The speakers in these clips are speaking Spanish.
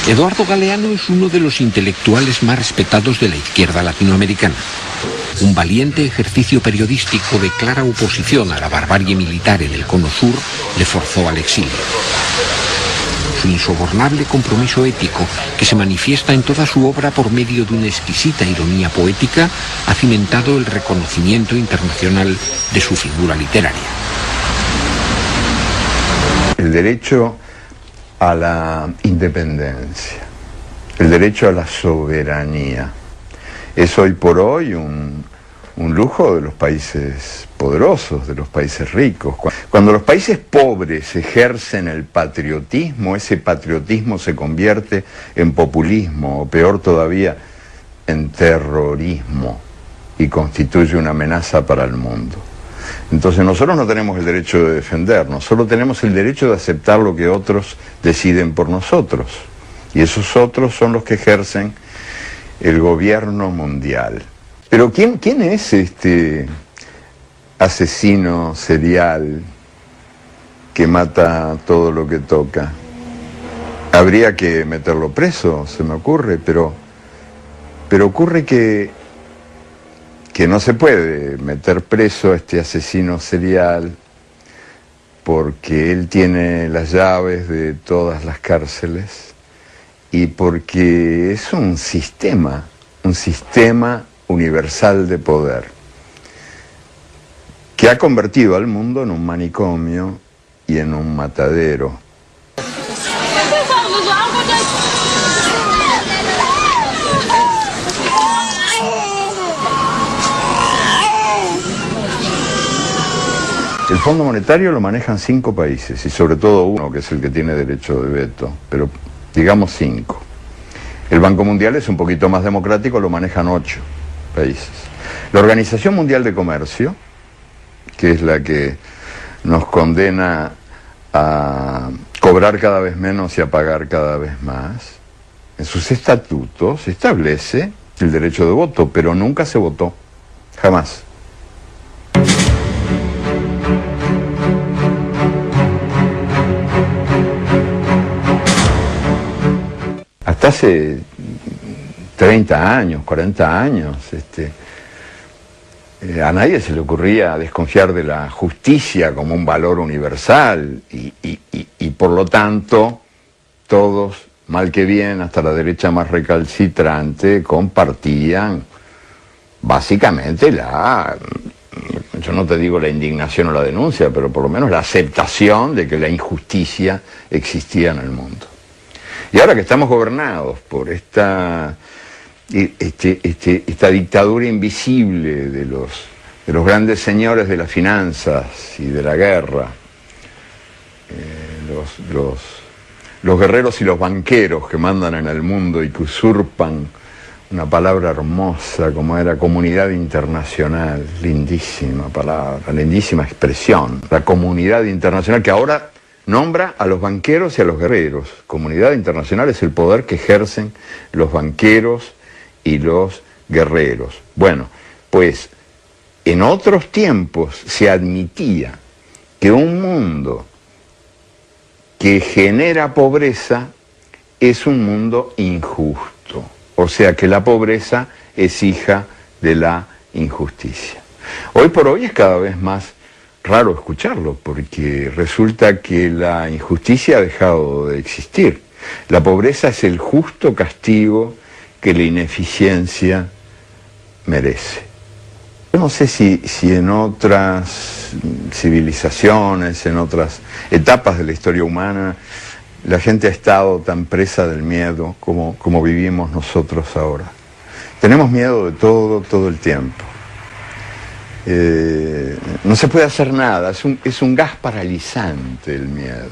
Eduardo Galeano es uno de los intelectuales más respetados de la izquierda latinoamericana. Un valiente ejercicio periodístico de clara oposición a la barbarie militar en el Cono Sur le forzó al exilio. Su insobornable compromiso ético, que se manifiesta en toda su obra por medio de una exquisita ironía poética, ha cimentado el reconocimiento internacional de su figura literaria. El derecho a la independencia, el derecho a la soberanía, es hoy por hoy un lujo de los países poderosos, de los países ricos. Cuando los países pobres ejercen el patriotismo, ese patriotismo se convierte en populismo, o peor todavía, en terrorismo, y constituye una amenaza para el mundo. Entonces nosotros no tenemos el derecho de defendernos, solo tenemos el derecho de aceptar lo que otros deciden por nosotros. Y esos otros son los que ejercen el gobierno mundial. Pero ¿quién es este asesino serial que mata todo lo que toca? Habría que meterlo preso, se me ocurre, pero ocurre que no se puede meter preso a este asesino serial porque él tiene las llaves de todas las cárceles y porque es un sistema universal de poder que ha convertido al mundo en un manicomio y en un matadero. El Fondo Monetario lo manejan 5 países, y sobre todo uno, que es el que tiene derecho de veto, pero digamos 5. El Banco Mundial es un poquito más democrático, lo manejan 8 países. La Organización Mundial de Comercio, que es la que nos condena a cobrar cada vez menos y a pagar cada vez más, en sus estatutos establece el derecho de voto, pero nunca se votó, jamás. Hasta hace 30 años, 40 años, a nadie se le ocurría desconfiar de la justicia como un valor universal y por lo tanto todos, mal que bien, hasta la derecha más recalcitrante, compartían básicamente yo no te digo la indignación o la denuncia, pero por lo menos la aceptación de que la injusticia existía en el mundo. Y ahora que estamos gobernados por esta dictadura invisible de los grandes señores de las finanzas y de la guerra, los guerreros y los banqueros que mandan en el mundo y que usurpan una palabra hermosa como era comunidad internacional, lindísima palabra, lindísima expresión, la comunidad internacional que ahora nombra a los banqueros y a los guerreros. Comunidad internacional es el poder que ejercen los banqueros y los guerreros. Bueno, pues en otros tiempos se admitía que un mundo que genera pobreza es un mundo injusto. O sea que la pobreza es hija de la injusticia. Hoy por hoy es cada vez más raro escucharlo, porque resulta que la injusticia ha dejado de existir. La pobreza es el justo castigo que la ineficiencia merece. Yo no sé si en otras civilizaciones, en otras etapas de la historia humana, la gente ha estado tan presa del miedo como vivimos nosotros ahora. Tenemos miedo de todo el tiempo. No se puede hacer nada, es un gas paralizante el miedo.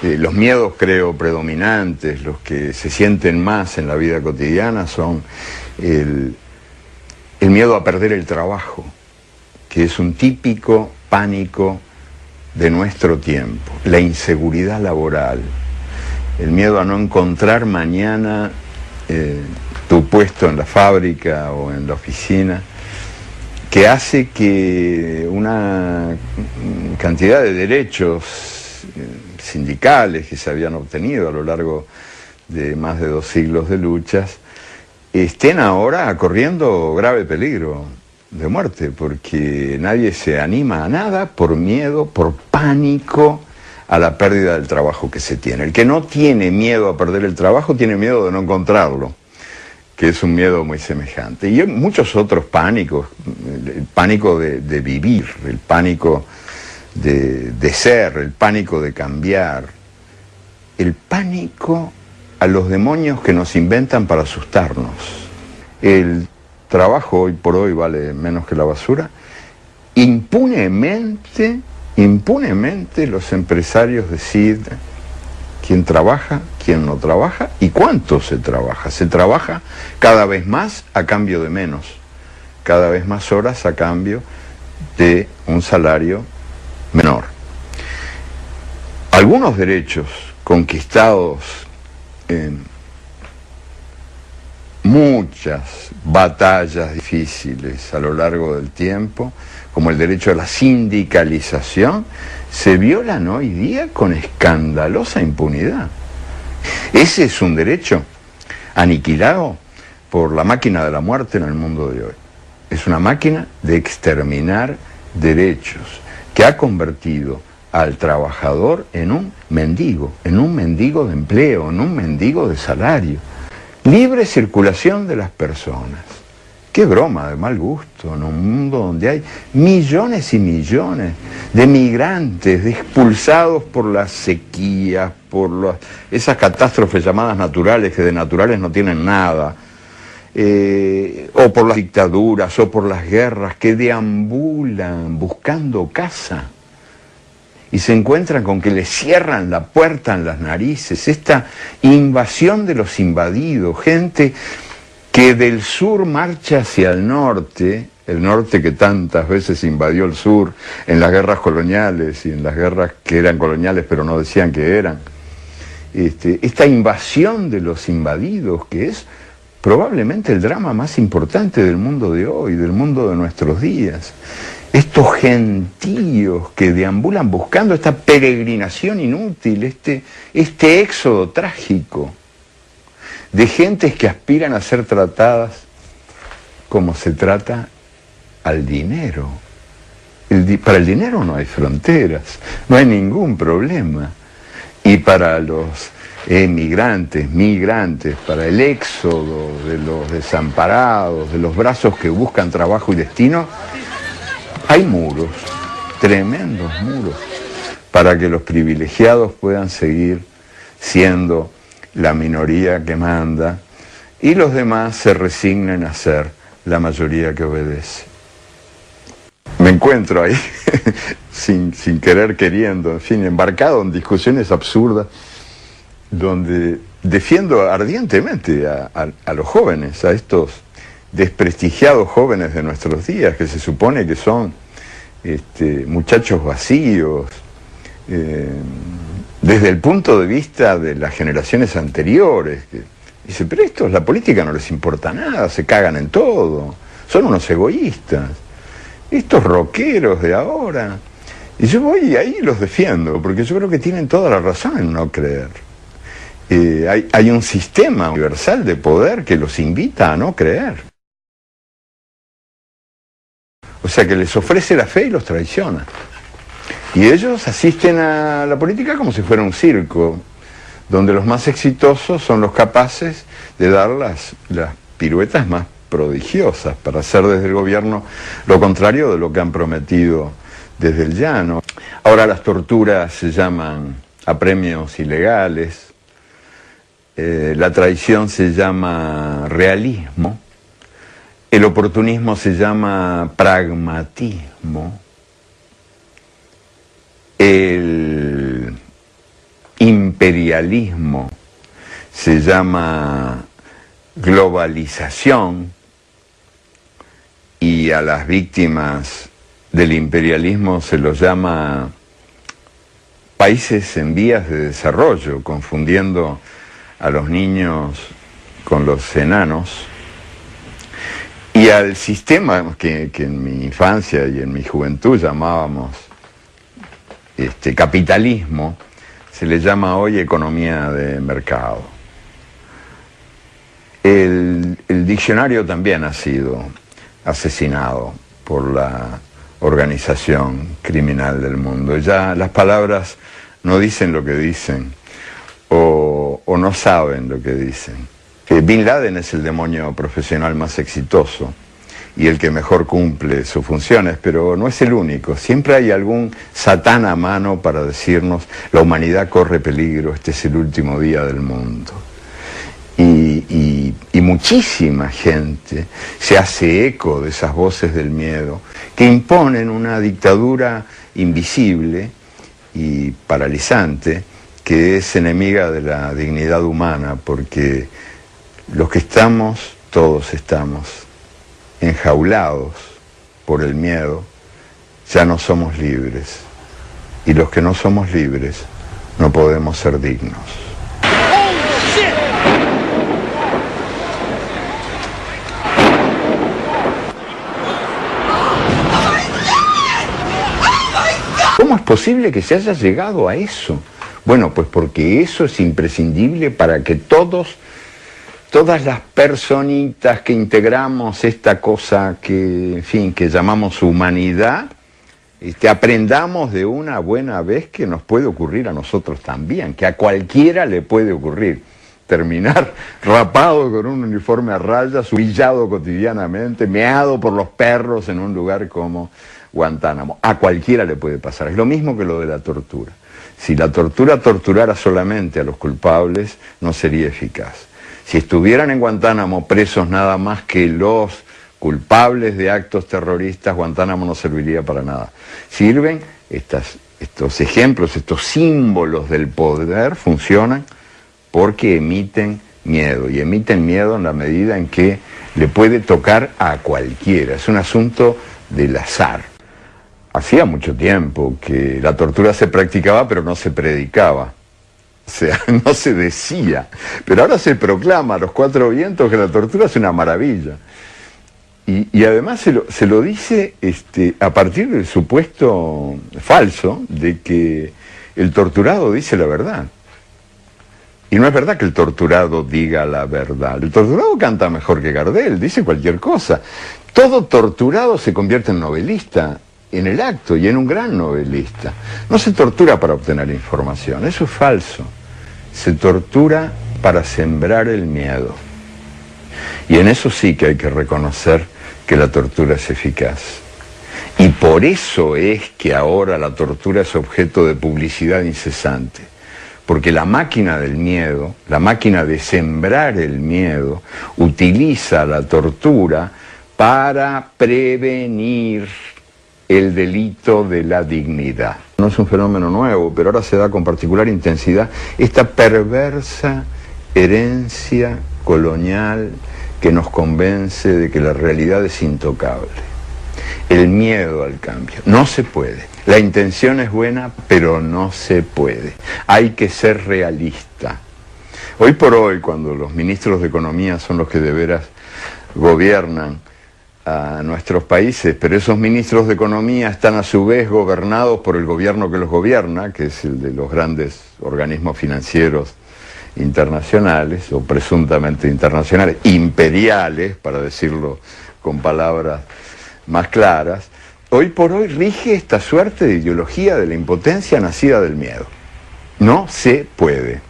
Los miedos, creo, predominantes, los que se sienten más en la vida cotidiana son el miedo a perder el trabajo, que es un típico pánico de nuestro tiempo, la inseguridad laboral, el miedo a no encontrar mañana tu puesto en la fábrica o en la oficina, que hace que una cantidad de derechos sindicales que se habían obtenido a lo largo de más de 2 siglos de luchas estén ahora corriendo grave peligro de muerte, porque nadie se anima a nada por miedo, por pánico a la pérdida del trabajo que se tiene. El que no tiene miedo a perder el trabajo tiene miedo de no encontrarlo, que es un miedo muy semejante. Y hay muchos otros pánicos, el pánico de vivir, el pánico de ser, el pánico de cambiar, el pánico a los demonios que nos inventan para asustarnos. El trabajo hoy por hoy vale menos que la basura. Impunemente los empresarios deciden quién trabaja, quién no trabaja y cuánto se trabaja. Se trabaja cada vez más a cambio de menos, cada vez más horas a cambio de un salario menor. Algunos derechos conquistados en muchas batallas difíciles a lo largo del tiempo, como el derecho a la sindicalización, se violan hoy día con escandalosa impunidad. Ese es un derecho aniquilado por la máquina de la muerte en el mundo de hoy. Es una máquina de exterminar derechos que ha convertido al trabajador en un mendigo de empleo, en un mendigo de salario. Libre circulación de las personas. Qué broma de mal gusto en un mundo donde hay millones y millones de migrantes expulsados por las sequías, por esas catástrofes llamadas naturales, que de naturales no tienen nada. o por las dictaduras, o por las guerras, que deambulan buscando casa y se encuentran con que les cierran la puerta en las narices, esta invasión de los invadidos, gente que del sur marcha hacia el norte que tantas veces invadió el sur en las guerras coloniales y en las guerras que eran coloniales pero no decían que eran. Esta invasión de los invadidos, que es probablemente el drama más importante del mundo de hoy, del mundo de nuestros días. Estos gentíos que deambulan buscando esta peregrinación inútil, este éxodo trágico de gentes que aspiran a ser tratadas como se trata al dinero. Para el dinero no hay fronteras, no hay ningún problema. Y para los migrantes, para el éxodo de los desamparados, de los brazos que buscan trabajo y destino, hay muros, tremendos muros, para que los privilegiados puedan seguir siendo la minoría que manda y los demás se resignen a ser la mayoría que obedece. Me encuentro ahí, sin querer queriendo, en fin, embarcado en discusiones absurdas, donde defiendo ardientemente a los jóvenes, a estos desprestigiados jóvenes de nuestros días, que se supone que son muchachos vacíos, desde el punto de vista de las generaciones anteriores. Dice, pero estos, la política no les importa nada, se cagan en todo, son unos egoístas. Estos rockeros de ahora. Y yo voy ahí y los defiendo, porque yo creo que tienen toda la razón en no creer. Hay un sistema universal de poder que los invita a no creer. O sea, que les ofrece la fe y los traiciona. Y ellos asisten a la política como si fuera un circo, donde los más exitosos son los capaces de dar las piruetas más prodigiosas para hacer desde el gobierno lo contrario de lo que han prometido desde el llano. Ahora las torturas se llaman apremios ilegales, la traición se llama realismo, el oportunismo se llama pragmatismo, el imperialismo se llama globalización, y a las víctimas del imperialismo se los llama países en vías de desarrollo, confundiendo a los niños con los enanos, y al sistema que en mi infancia y en mi juventud llamábamos capitalismo, se le llama hoy economía de mercado. El diccionario también ha sido asesinado por la organización criminal del mundo. Ya las palabras no dicen lo que dicen, o no saben lo que dicen. Bin Laden es el demonio profesional más exitoso y el que mejor cumple sus funciones, pero no es el único. Siempre hay algún satán a mano para decirnos: la humanidad corre peligro, este es el último día del mundo. Y muchísima gente se hace eco de esas voces del miedo que imponen una dictadura invisible y paralizante que es enemiga de la dignidad humana, porque los que estamos, todos estamos enjaulados por el miedo, ya no somos libres, y los que no somos libres no podemos ser dignos. ¿Cómo es posible que se haya llegado a eso? Bueno, pues porque eso es imprescindible para que todas las personitas que integramos esta cosa que, en fin, que llamamos humanidad, aprendamos de una buena vez que nos puede ocurrir a nosotros también, que a cualquiera le puede ocurrir. Terminar rapado con un uniforme a rayas, humillado cotidianamente, meado por los perros en un lugar como Guantánamo. A cualquiera le puede pasar. Es lo mismo que lo de la tortura. Si la tortura torturara solamente a los culpables, no sería eficaz. Si estuvieran en Guantánamo presos nada más que los culpables de actos terroristas, Guantánamo no serviría para nada. Sirven estos ejemplos, estos símbolos del poder, funcionan porque emiten miedo, y emiten miedo en la medida en que le puede tocar a cualquiera. Es un asunto del azar. Hacía mucho tiempo que la tortura se practicaba, pero no se predicaba. O sea, no se decía. Pero ahora se proclama a los cuatro vientos que la tortura es una maravilla. Y además se lo dice a partir del supuesto falso de que el torturado dice la verdad. Y no es verdad que el torturado diga la verdad. El torturado canta mejor que Gardel, dice cualquier cosa. Todo torturado se convierte en novelista en el acto y en un gran novelista. No se tortura para obtener información, eso es falso. Se tortura para sembrar el miedo. Y en eso sí que hay que reconocer que la tortura es eficaz. Y por eso es que ahora la tortura es objeto de publicidad incesante. Porque la máquina del miedo, la máquina de sembrar el miedo, utiliza la tortura para prevenir el delito de la dignidad. No es un fenómeno nuevo, pero ahora se da con particular intensidad esta perversa herencia colonial que nos convence de que la realidad es intocable. El miedo al cambio. No se puede. La intención es buena, pero no se puede. Hay que ser realista. Hoy por hoy, cuando los ministros de Economía son los que de veras gobiernan a nuestros países, pero esos ministros de Economía están a su vez gobernados por el gobierno que los gobierna, que es el de los grandes organismos financieros internacionales, o presuntamente internacionales, imperiales, para decirlo con palabras más claras. Hoy por hoy rige esta suerte de ideología de la impotencia nacida del miedo. No se puede.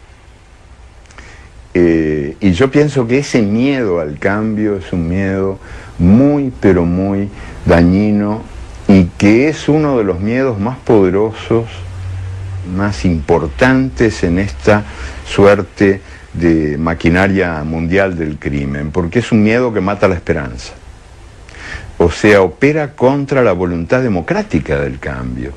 Y yo pienso que ese miedo al cambio es un miedo muy, pero muy dañino, y que es uno de los miedos más poderosos, más importantes en esta suerte de maquinaria mundial del crimen, porque es un miedo que mata la esperanza. O sea, opera contra la voluntad democrática del cambio.